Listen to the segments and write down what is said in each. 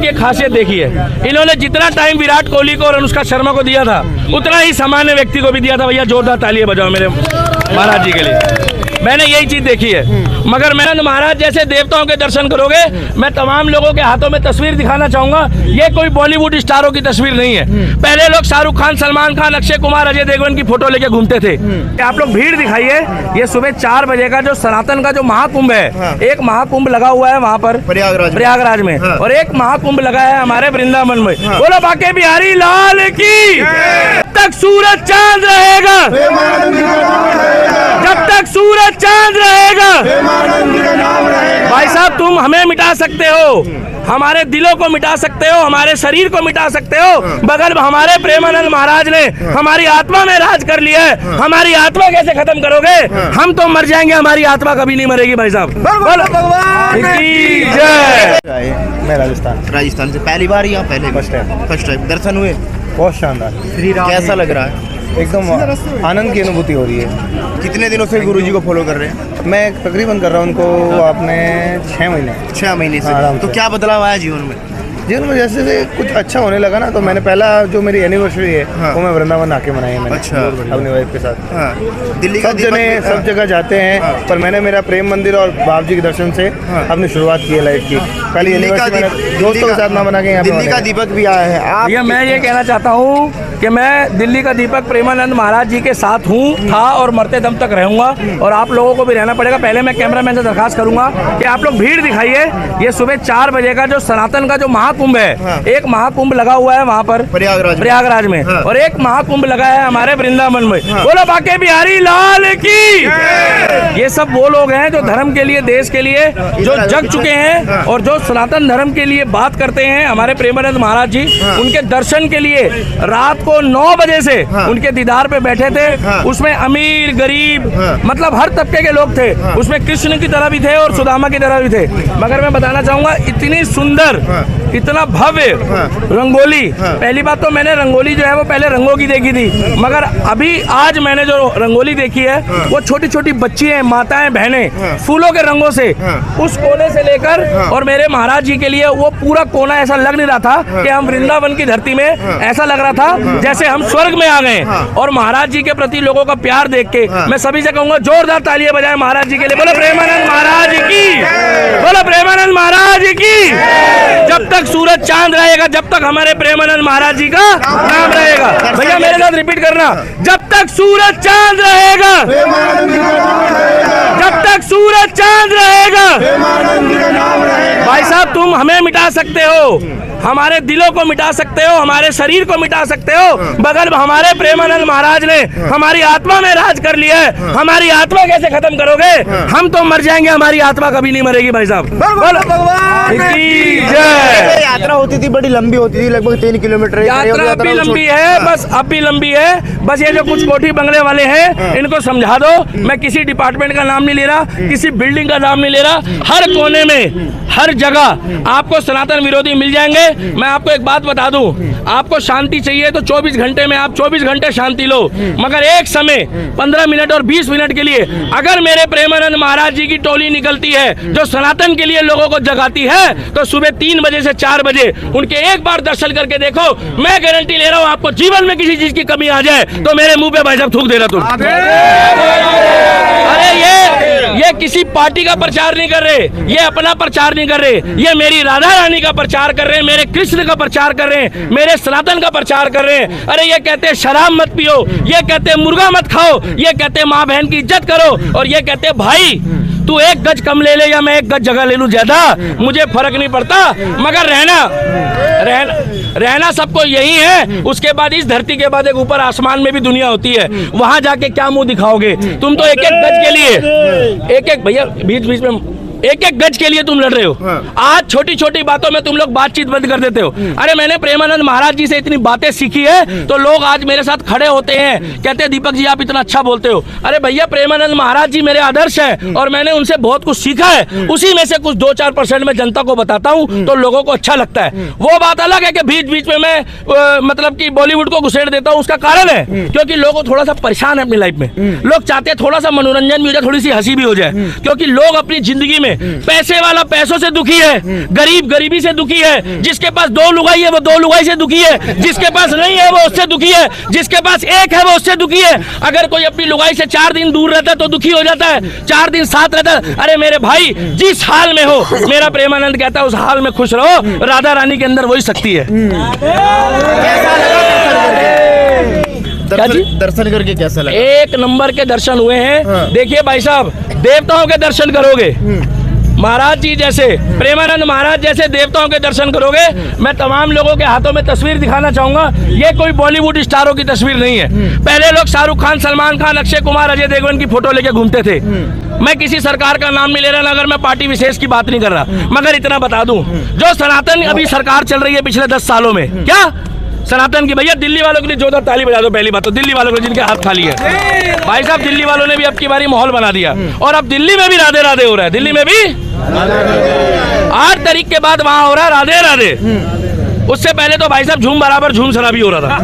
एक खासियत देखी है, इन्होंने जितना टाइम विराट कोहली को और अनुष्का शर्मा को दिया था उतना ही सामान्य व्यक्ति को भी दिया था। भैया जोरदार तालियां बजाओ मेरे महाराज जी के लिए। मैंने यही चीज देखी है। मगर मैं महाराज जैसे देवताओं के दर्शन करोगे, मैं तमाम लोगों के हाथों में तस्वीर दिखाना चाहूंगा। ये कोई बॉलीवुड स्टारों की तस्वीर नहीं है। पहले लोग शाहरुख खान, सलमान खान, अक्षय कुमार, अजय देवगन की फोटो लेके घूमते थे। आप लोग भीड़ दिखाइए। ये सुबह 4 बजे का जो सनातन का जो महाकुंभ है, एक महाकुंभ लगा हुआ है वहाँ पर प्रयागराज में, और एक महाकुंभ लगा है हमारे वृंदावन में। बोलो बाके बिहारी लाल की। जब तक सूरज चांद रहेगा, जब तक सूरज चांद रहेगा, भाई साहब तुम हमें मिटा सकते हो, हमारे दिलों को मिटा सकते हो, हमारे शरीर को मिटा सकते हो, मगर हमारे प्रेमानंद महाराज ने हमारी आत्मा में राज कर लिया है। हमारी आत्मा कैसे खत्म करोगे? हम तो मर जाएंगे, हमारी आत्मा कभी नहीं मरेगी भाई साहब। जय। मैं राजस्थान से पहली बार या पहले फर्स्ट टाइम दर्शन हुए? बहुत शानदार। कैसा लग रहा है? एकदम आनंद की अनुभूति हो रही है। कितने दिनों से गुरुजी को फॉलो कर रहे हैं? मैं तकरीबन कर रहा हूँ उनको आपने 6 महीने। 6 महीने से। आराम तो से। क्या बदलाव आया जीवन में? जीवन में जैसे से कुछ अच्छा होने लगा ना, तो मैंने पहला जो मेरी एनिवर्सरी है वो मैं वृंदावन आके मनाई है मैंने। अच्छा। अपनी वाइफ के साथ। हाँ। दिल्ली का सब जने सब जगह जाते हैं, पर मैंने मेरा प्रेम मंदिर और बाप जी के दर्शन से अपनी शुरुआत की है लाइफ की। पहली एनिवर्सरी मैंने दोस्तों के साथ ना बना के यहाँ पे दिल्ली का दीपक भी आया है। आप भैया मैं ये कहना चाहता हूँ कि मैं दिल्ली का दीपक प्रेमानंद महाराज जी के साथ हूँ, था और मरते दम तक रहूंगा, और आप लोगों को भी रहना पड़ेगा। पहले मैं कैमरामैन से दरखास्त करूंगा कि आप लोग भीड़ दिखाइए। ये सुबह 4 बजे का जो सनातन का जो महाकुंभ है, एक महाकुंभ लगा हुआ है वहाँ पर प्रयागराज में, और एक महाकुंभ लगा है हमारे वृंदावन में। बोलो बाके बिहारी लाल की। ये सब वो लोग हैं जो धर्म के लिए, देश के लिए जो जग चुके हैं और जो सनातन धर्म के लिए बात करते हैं। हमारे प्रेमानंद महाराज जी, उनके दर्शन के लिए रात को 9 बजे से उनके दीदार पे बैठे थे। उसमें अमीर गरीब मतलब हर तबके के लोग थे। उसमें कृष्ण की तरह भी थे और सुदामा की तरह भी थे। मगर मैं बताना चाहूंगा, इतनी सुंदर, इतना भव्य रंगोली। पहली बात तो मैंने रंगोली जो है वो पहले रंगों की देखी थी, मगर अभी आज मैंने जो रंगोली देखी है वो छोटी छोटी बच्चियां, माताएं, बहनें फूलों के रंगों से उस कोने से लेकर, और मेरे महाराज जी के लिए वो पूरा कोना ऐसा लग नहीं रहा था कि हम वृंदावन की धरती में, ऐसा लग रहा था जैसे हम स्वर्ग में आ गए। और महाराज जी के प्रति लोगों का प्यार देख के मैं सभी से कहूंगा जोरदार तालियां बजाएं महाराज जी के लिए। बोलो प्रेमानंद महाराज की, बोलो प्रेमानंद महाराज की। जब तक सूरज चांद रहेगा, जब तक हमारे प्रेमानंद महाराज जी का नाम रहेगा। भैया मेरे साथ रिपीट करना, जब तक सूरज चांद रहेगा, जब तक सूरज चांद रहेगा, भाई साहब तुम हमें मिटा सकते हो, हमारे दिलों को मिटा सकते हो, हमारे शरीर को मिटा सकते हो, मगर हमारे प्रेमानंद महाराज ने हमारी आत्मा में राज कर लिया है। हमारी आत्मा कैसे खत्म करोगे? हम तो मर जाएंगे, हमारी आत्मा कभी नहीं मरेगी भाई साहब। जय। यात्रा होती थी, बड़ी लंबी होती थी, लगभग 3 किलोमीटर। यात्रा अभी लंबी है, बस अब भी लंबी है। बस ये जो कुछ कोठी बंगले वाले हैं इनको समझा दो। मैं किसी डिपार्टमेंट का नाम नहीं ले रहा, किसी बिल्डिंग का नाम नहीं ले रहा। हर कोने में, हर जगह आपको सनातन विरोधी मिल जाएंगे। मैं आपको एक बात बता दूं, आपको शांति चाहिए तो 24 घंटे में आप 24 घंटे शांति लो, मगर एक समय 15 मिनट और 20 मिनट के लिए अगर मेरे प्रेमानंद महाराज जी की टोली निकलती है जो सनातन के लिए लोगों को जगाती है, तो सुबह 3 बजे से 4 बजे उनके एक बार दर्शन करके देखो। मैं गारंटी ले रहा हूं, आपको जीवन में किसी चीज की कमी आ जाए तो मेरे मुंह पे भाई साहब थूक देना तुम। अरे ये किसी पार्टी का प्रचार नहीं कर रहे, ये अपना प्रचार नहीं कर रहे, ये मेरी राधा रानी का प्रचार कर रहे हैं, मेरे कृष्ण का प्रचार कर रहे हैं, मेरे सनातन का प्रचार कर रहे हैं। अरे ये कहते हैं शराब मत पियो, ये कहते हैं मुर्गा मत खाओ, ये कहते हैं माँ बहन की इज्जत करो, और ये कहते हैं भाई तू 1 गज कम ले ले या मैं 1 गज जगह ले लूं ज्यादा, मुझे फर्क नहीं पड़ता, मगर रहना सबको यही है। उसके बाद इस धरती के बाद एक ऊपर आसमान में भी दुनिया होती है, वहां जाके क्या मुंह दिखाओगे? तुम तो 1-1 गज के लिए, एक भैया बीच बीच में 1-1 गज के लिए तुम लड़ रहे हो। आज छोटी छोटी बातों में तुम लोग बातचीत बंद कर देते हो। अरे मैंने प्रेमानंद महाराज जी से इतनी बातें सीखी है तो लोग आज मेरे साथ खड़े होते हैं, कहते हैं दीपक जी आप इतना अच्छा बोलते हो। अरे भैया प्रेमानंद महाराज जी मेरे आदर्श हैं और मैंने उनसे बहुत कुछ सीखा है, उसी में से कुछ 2-4% में जनता को बताता हूँ तो लोगों को अच्छा लगता है। वो बात अलग है कि बीच बीच में मैं मतलब कि बॉलीवुड को घुसेड़ देता हूँ। उसका कारण है क्योंकि लोग थोड़ा सा परेशान है अपनी लाइफ में, लोग चाहते हैं थोड़ा सा मनोरंजन भी हो जाए, थोड़ी सी हंसी भी हो जाए, क्योंकि लोग अपनी जिंदगी में में। पैसे वाला पैसों से दुखी है, गरीब गरीबी से दुखी है, जिसके पास 2 लुगाई है वो 2 लुगाई से दुखी है, जिसके पास नहीं है वो उससे दुखी है, जिसके पास एक है वो उससे दुखी है। अगर कोई अपनी लुगाई से 4 दिन दूर रहता है तो दुखी हो जाता है, 4 दिन साथ रहता है। अरे मेरे भाई, जिस हाल में हो, मेरा प्रेमानंद कहता है उस हाल में खुश रहो, राधा रानी के अंदर वही शक्ति है। दर्शन करके कैसा लगा? 1 नंबर के दर्शन हुए हैं। देखिए भाई साहब, देवताओं के दर्शन करोगे, महाराज जी जैसे, प्रेमानंद महाराज जैसे देवताओं के दर्शन करोगे। मैं तमाम लोगों के हाथों में तस्वीर दिखाना चाहूंगा, ये कोई बॉलीवुड स्टारों की तस्वीर नहीं है। पहले लोग शाहरुख खान, सलमान खान, अक्षय कुमार, अजय देवगन की फोटो लेके घूमते थे। मैं किसी सरकार का नाम नहीं ले रहा, अगर मैं पार्टी विशेष की बात नहीं कर रहा, मगर इतना बता दूं, जो सनातन अभी सरकार चल रही है पिछले 10 सालों में, क्या सनातन की, भैया दिल्ली वालों के लिए जोरदार ताली बजा दो। पहली बात तो दिल्ली वालों को जिनके हाथ खाली है, भाई साहब दिल्ली वालों ने भी अब की बारी माहौल बना दिया, और अब दिल्ली में भी राधे राधे हो रहा है। दिल्ली में भी 8 तारीख के बाद वहां हो रहा है राधे राधे। उससे पहले तो भाई साहब झूम बराबर झूम शराबी हो रहा था।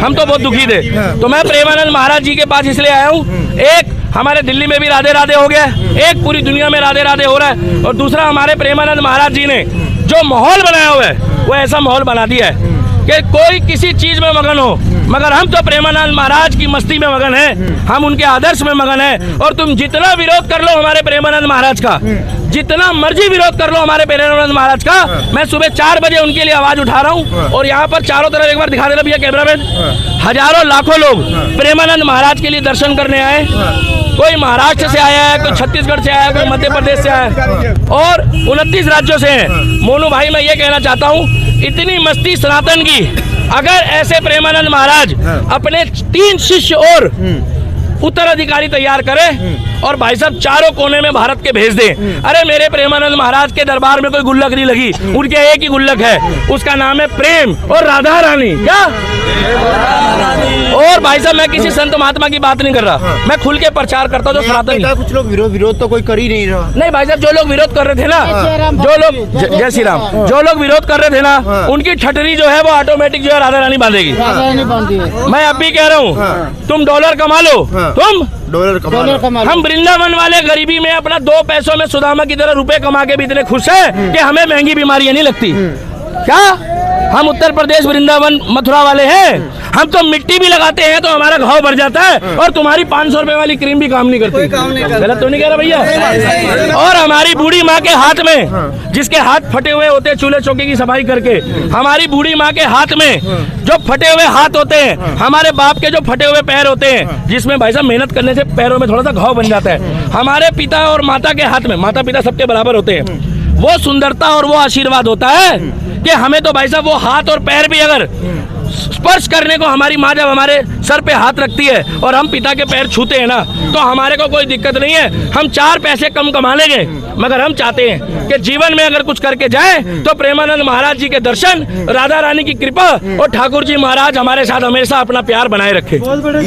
हम तो बहुत दुखी थे। तो मैं प्रेमानंद महाराज जी के पास इसलिए आया हूँ, एक हमारे दिल्ली में भी राधे राधे हो गया, एक पूरी दुनिया में राधे राधे हो रहा है, और दूसरा हमारे प्रेमानंद महाराज जी ने जो माहौल बनाया हुआ है वो ऐसा माहौल बना दिया है कि कोई किसी चीज में मगन हो, मगर हम तो प्रेमानंद महाराज की मस्ती में मगन है, हम उनके आदर्श में मगन है। और तुम जितना विरोध कर लो हमारे प्रेमानंद महाराज का, जितना मर्जी विरोध कर लो हमारे प्रेमानंद महाराज का, मैं सुबह 4 बजे उनके लिए आवाज उठा रहा हूँ। और यहाँ पर चारों तरफ एक बार दिखा देना भैया कैमरामैन, हजारों लाखों लोग प्रेमानंद महाराज के लिए दर्शन करने आए। कोई महाराष्ट्र से आया है, कोई छत्तीसगढ़ से आया है, कोई मध्य प्रदेश से आया है, और 29 राज्यों से हैं। मोनू भाई, मैं ये कहना चाहता हूँ, इतनी मस्ती सनातन की, अगर ऐसे प्रेमानंद महाराज अपने 3 शिष्य और उत्तराधिकारी तैयार करें और भाई साहब चारों कोने में भारत के भेज दें। अरे मेरे प्रेमानंद महाराज के दरबार में कोई गुल्लक नहीं लगी, उनके एक ही गुल्लक है, उसका नाम है प्रेम और राधा रानी। क्या? और भाई साहब मैं किसी संत महात्मा की बात नहीं कर रहा, मैं खुल के प्रचार करता हूँ जो सनातन। कुछ लोग विरोध तो कोई कर ही नहीं रहा। नहीं भाई साहब, जो लोग विरोध कर रहे थे ना, जो लोग, जय श्री राम, जो लोग विरोध कर रहे थे ना, उनकी ठटरी जो है वो ऑटोमेटिक जो है राधा रानी बांधेगी। मैं अब भी कह रहा हूँ, तुम डॉलर कमा लो, तुम डॉलर कमा। हम वृंदावन वाले गरीबी में अपना 2 पैसों में सुदामा की तरह रुपए कमा के भी इतने खुश हैं कि हमें महंगी बीमारियां नहीं लगती। क्या हम उत्तर प्रदेश वृंदावन मथुरा वाले हैं? हम तो मिट्टी भी लगाते हैं तो हमारा घाव भर जाता है, और तुम्हारी 500 रुपए वाली क्रीम भी काम नहीं करती। गलत तो नहीं कह रहा भैया? और हमारी बूढ़ी माँ के हाथ में, जिसके हाथ फटे हुए होते हैं चूल्हे चौके की सफाई करके, हमारी बूढ़ी माँ के हाथ में जो फटे हुए हाथ होते हैं, हमारे बाप के जो फटे हुए पैर होते हैं, जिसमें भाई साहब मेहनत करने से पैरों में थोड़ा सा घाव बन जाता है, हमारे पिता और माता के हाथ में, माता पिता सबके बराबर होते हैं, वो सुंदरता और वो आशीर्वाद होता है कि हमें तो भाई साहब वो हाथ और पैर भी अगर स्पर्श करने को हमारी माँ जब हमारे सर पे हाथ रखती है और हम पिता के पैर छूते हैं ना, तो हमारे को कोई दिक्कत नहीं है। हम 4 पैसे कम कमा लेंगे, मगर हम चाहते हैं कि जीवन में अगर कुछ करके जाए तो प्रेमानंद महाराज जी के दर्शन, राधा रानी की कृपा और ठाकुर जी महाराज हमारे साथ हमेशा अपना प्यार बनाए रखे।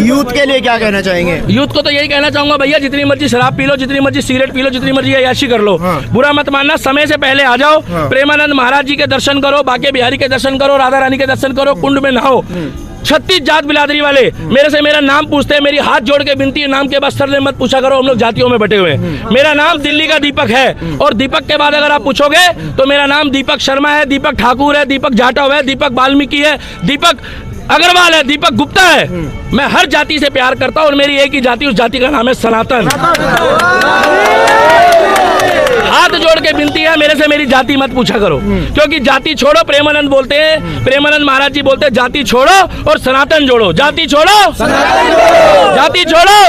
यूथ के लिए क्या कहना चाहेंगे? यूथ को तो यही कहना चाहूंगा, भैया जितनी मर्जी शराब पी लो, जितनी मर्जी सिगरेट पी लो, जितनी मर्जी अय्याशी कर लो, बुरा मत मानना, समय से पहले आ जाओ, प्रेमानंद महाराज जी के दर्शन करो, बाके बिहारी के दर्शन करो, राधा रानी के दर्शन करो, कुंड में नहाओ। 36 जात बिरादरी वाले मेरे से मेरा नाम पूछते हैं, मेरी हाथ जोड़ के विनती है, नाम के बाद सर ने मत पूछा करो, हम लोग जातियों में बटे हुए हैं। मेरा नाम दिल्ली का दीपक है, और दीपक के बाद अगर आप पूछोगे तो मेरा नाम दीपक शर्मा है, दीपक ठाकुर है, दीपक जाटव है, दीपक वाल्मीकि है, दीपक अग्रवाल है, दीपक गुप्ता है। मैं हर जाति से प्यार करता हूँ और मेरी एक ही जाति, उस जाति का नाम है सनातन। हाथ जोड़ के विनती है, मेरे से मेरी जाति मत पूछा करो, क्योंकि जाति छोड़ो, प्रेमानंद बोलते हैं, प्रेमानंद महाराज जी बोलते हैं, जाति छोड़ो और सनातन जोड़ो। जाति छोड़ो, जाति छोड़ो,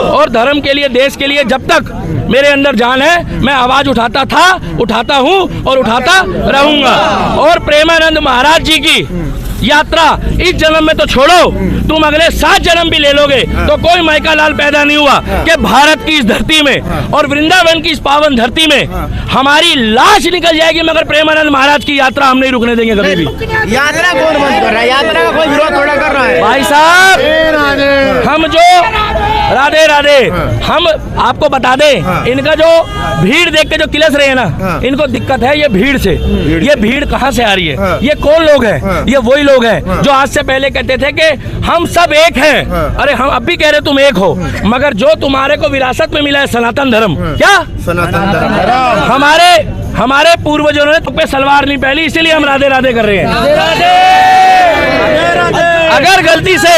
और धर्म के लिए, देश के लिए जब तक मेरे अंदर जान है, मैं आवाज उठाता था, उठाता हूँ और उठाता रहूंगा। और प्रेमानंद महाराज जी की यात्रा इस जन्म में तो छोड़ो, तुम अगले 7 जन्म भी ले लोगे तो कोई माइका लाल पैदा नहीं हुआ कि भारत की इस धरती में और वृंदावन की इस पावन धरती में हमारी लाश निकल जाएगी, मगर प्रेमानंद महाराज की यात्रा हम नहीं रुकने देंगे कभी भी। यात्रा कौन बंद कर रहा है? यात्रा का कोई विरोध थोड़ा कर रहा है भाई साहब, हम जो राधे राधे। हम आपको बता दें, इनका जो भीड़ देख के जो किलस रहे हैं ना, इनको दिक्कत है ये भीड़ से। ये भीड़ कहाँ से आ रही है? ये कौन लोग हैं? ये वही लोग हैं जो आज से पहले कहते थे कि हम सब एक हैं। अरे हम अब भी कह रहे तुम एक हो, मगर जो तुम्हारे को विरासत में मिला है सनातन धर्म, क्या सनातन धर्म, हमारे पूर्वजों ने तुम पे सलवार नहीं पहनी, इसीलिए हम राधे राधे कर रहे हैं। अगर गलती से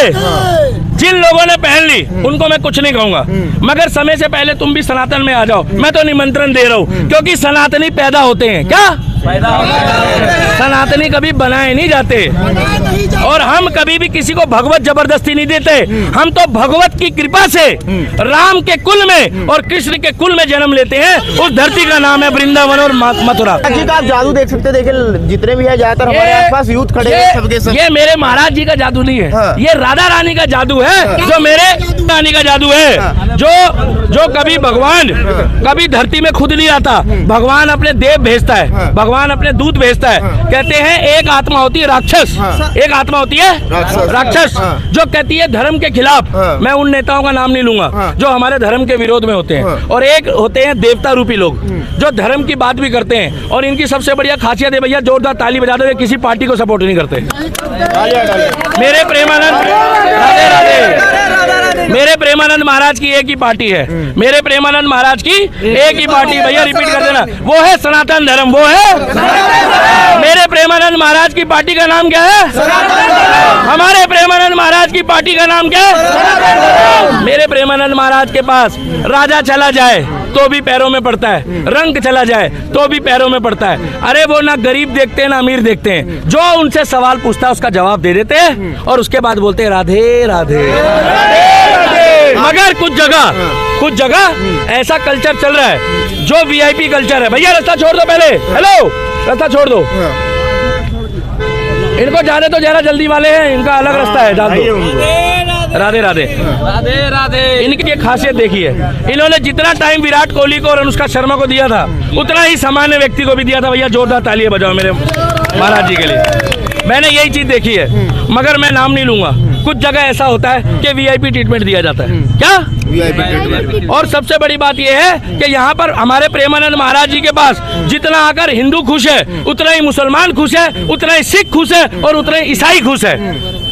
जिन लोगों ने पहन ली उनको मैं कुछ नहीं कहूंगा, मगर समय से पहले तुम भी सनातन में आ जाओ। मैं तो निमंत्रण दे रहा हूँ, क्योंकि सनातनी पैदा होते हैं। क्या सनातनी कभी बनाए नहीं जाते, और हम कभी भी किसी को भगवत जबरदस्ती नहीं देते। हम तो भगवत की कृपा से राम के कुल में और कृष्ण के कुल में जन्म लेते हैं। उस धरती का नाम है वृंदावन और मथुरा। जी का आप जादू देख सकते, देखिए जितने भी है ज्यादातर हमारे आसपास यूथ खड़े हैं सबके सब। ये मेरे महाराज जी का जादू नहीं है, ये राधा रानी का जादू है, जो मेरे रानी का जादू है। जो कभी भगवान कभी धरती में खुद नहीं आता, भगवान अपने देव भेजता है, भगवान अपने दूत भेजता है। कहते हैं एक आत्मा होती है राक्षस, एक आत्मा होती है राक्षस, जो कहती है धर्म के खिलाफ। मैं उन नेताओं का नाम नहीं लूंगा जो हमारे धर्म के विरोध में होते हैं, और एक होते हैं देवता रूपी लोग जो धर्म की बात भी करते हैं। और इनकी सबसे बढ़िया खासियत है भैया, जोरदार ताली बजा दो, किसी पार्टी को सपोर्ट नहीं करते। मेरे प्रेमानंद राधे राधे, मेरे प्रेमानंद महाराज की एक ही पार्टी है, मेरे प्रेमानंद महाराज की एक ही पार्टी। भैया रिपीट कर देना, वो है सनातन धर्म, वो है मेरे प्रेमानंद महाराज की पार्टी का नाम क्या है? हमारे प्रेमानंद महाराज की पार्टी का नाम क्या है? मेरे प्रेमानंद महाराज के पास राजा चला जाए तो भी पैरों में पड़ता है, रंग चला जाए तो भी पैरों में पड़ता है। अरे वो ना गरीब देखते हैं ना अमीर देखते हैं, जो उनसे सवाल पूछता है उसका जवाब दे देते हैं, और उसके बाद बोलते हैं राधे राधे। मगर कुछ जगह ऐसा कल्चर चल रहा है जो वीआईपी कल्चर है। भैया रास्ता छोड़ दो पहले, हेलो रास्ता छोड़ दो, इनको जाने तो जरा जल्दी वाले हैं, इनका अलग रास्ता है, डाल दो। राधे राधे राधे राधे। इनकी एक खासियत देखिए, इन्होंने जितना टाइम विराट कोहली को और अनुष्का शर्मा को दिया था उतना ही सामान्य व्यक्ति को भी दिया था। भैया जोरदार तालियां बजाओ मेरे महाराज जी के लिए। मैंने यही चीज देखी है, मगर मैं नाम नहीं लूंगा। कुछ जगह ऐसा होता है कि वीआईपी ट्रीटमेंट दिया जाता है। क्या वीआईपी ट्रीटमेंट? और सबसे बड़ी बात यह है कि यहाँ पर हमारे प्रेमानंद महाराज जी के पास जितना आकर हिंदू खुश है, उतना ही मुसलमान खुश है, उतना ही सिख खुश है, और उतना ही ईसाई खुश है।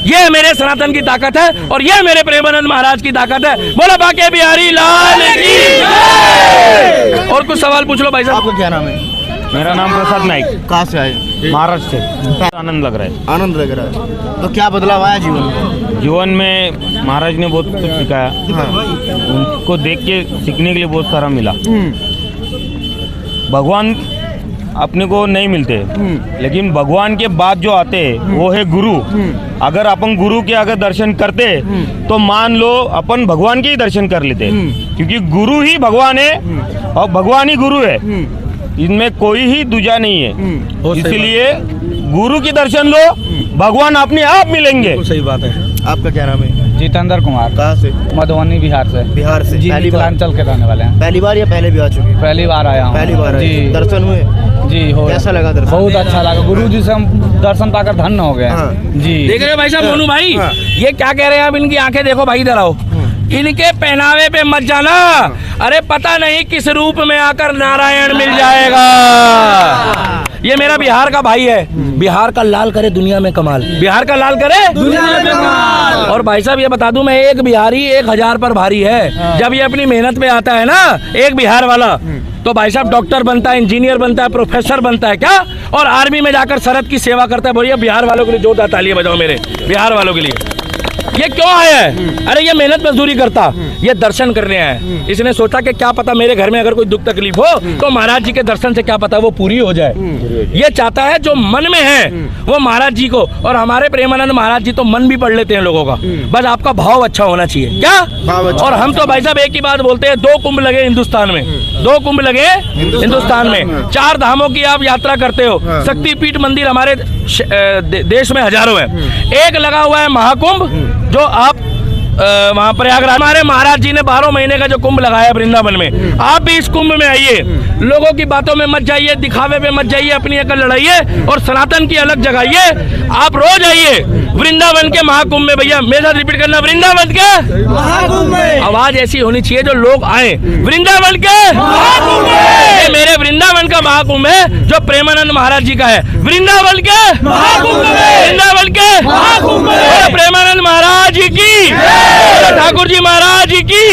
ये मेरे सनातन की ताकत है, और ये मेरे प्रेमानंद महाराज की ताकत है। बोलो बाके बिहारी लाल की जय। और कुछ सवाल पूछ लो भाई साहब। आपका क्या नाम है? मेरा नाम प्रसाद नाइक। कहाँ से आए? महाराष्ट्र से। आनंद लग रहा है। आनंद लग रहा है। तो क्या बदलाव आया जीवन में? जीवन में महाराज ने बहुत कुछ सिखाया, उनको देख के सीखने के लिए बहुत सारा मिला। भगवान अपने को नहीं मिलते, लेकिन भगवान के बाद जो आते हैं वो है गुरु। अगर अपन गुरु के अगर दर्शन करते तो मान लो अपन भगवान के ही दर्शन कर लेते, क्योंकि गुरु ही भगवान है और भगवान ही गुरु है, इनमें कोई ही दूजा नहीं है। इसलिए गुरु की दर्शन लो, भगवान अपने आप मिलेंगे। सही बात है। आपका क्या नाम है? जितेंद्र कुमार। कहाँ से? मधुबनी बिहार से। बिहार से। जी, मिथिलांचल के रहने वाले हैं। पहली बार या पहले भी आ चुके हैं? पहली बार आया हूँ। पहली बार आए। जी। दर्शन हुए? जी हो। कैसा लगा दर्शन? बहुत अच्छा लगा, गुरु जी से हम दर्शन पाकर धन्य हो गए। जी देख रहे हो भाई साहब मोनू भाई, ये क्या कह रहे हैं आप? इनकी आंखें देखो भाई, इधर आओ। इनके पहनावे पे मत जाना, अरे पता नहीं किस रूप में आकर नारायण मिल जाएगा। ये मेरा बिहार का भाई है, बिहार का लाल करे दुनिया में कमाल, बिहार का लाल करे दुनिया में कमाल। और भाई साहब ये बता दूं मैं, एक बिहारी 1000 पर भारी है। जब ये अपनी मेहनत पे आता है ना एक बिहार वाला, तो भाई साहब डॉक्टर बनता है, इंजीनियर बनता है, प्रोफेसर बनता है, क्या, और आर्मी में जाकर सरहद की सेवा करता है। बोलिए बिहार वालों के लिए जोरदार तालियां बजाओ मेरे बिहार वालों के लिए। ये क्यों आया है? अरे ये मेहनत मजदूरी करता, ये दर्शन करने आया है। इसने सोचा कि क्या पता मेरे घर में अगर कोई दुख तकलीफ हो तो महाराज जी के दर्शन से क्या पता वो पूरी हो जाए। ये चाहता है जो मन में है वो महाराज जी को, और हमारे प्रेमानंद महाराज जी तो मन भी पढ़ लेते हैं लोगों का, बस आपका भाव अच्छा होना चाहिए। क्या? और हम तो भाई साहब एक ही बात बोलते हैं, 2 कुंभ लगे हिंदुस्तान में, 2 कुंभ लगे हिंदुस्तान में, 4 धामों की आप यात्रा करते हो, शक्तिपीठ मंदिर हमारे देश में हजारों है। एक लगा हुआ है महाकुंभ, जो आप वहाँ प्रयागराज, हमारे महाराज जी ने 12 महीने का जो कुंभ लगाया वृंदावन में। आप भी इस कुंभ में आइए, लोगों की बातों में मत जाइए, दिखावे पे मत जाइए, अपनी अकल लड़ाइए और सनातन की अलग जगाइए। आप रोज आइए, वृंदावन के महाकुंभ में, भैया मेरे साथ रिपीट करना, वृंदावन के महाकुंभ में। आवाज ऐसी होनी चाहिए जो लोग आए, वृंदावन के महाकुंभ में। ये मेरे वृंदावन का महाकुंभ है जो प्रेमानंद महाराज जी का है, वृंदावन के महाकुंभ में, वृंदावन के महाकुंभ में। प्रेमानंद महाराज जी की, ठाकुर जी महाराज जी की।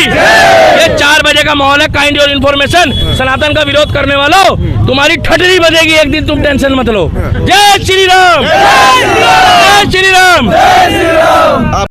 ये 4 बजे का माहौल है। काइंड योर इन्फॉर्मेशन, सनातन का विरोध करने वालों, तुम्हारी ठटरी बजेगी एक दिन, तुम टेंशन मत लो। जय श्री राम, जय श्री राम।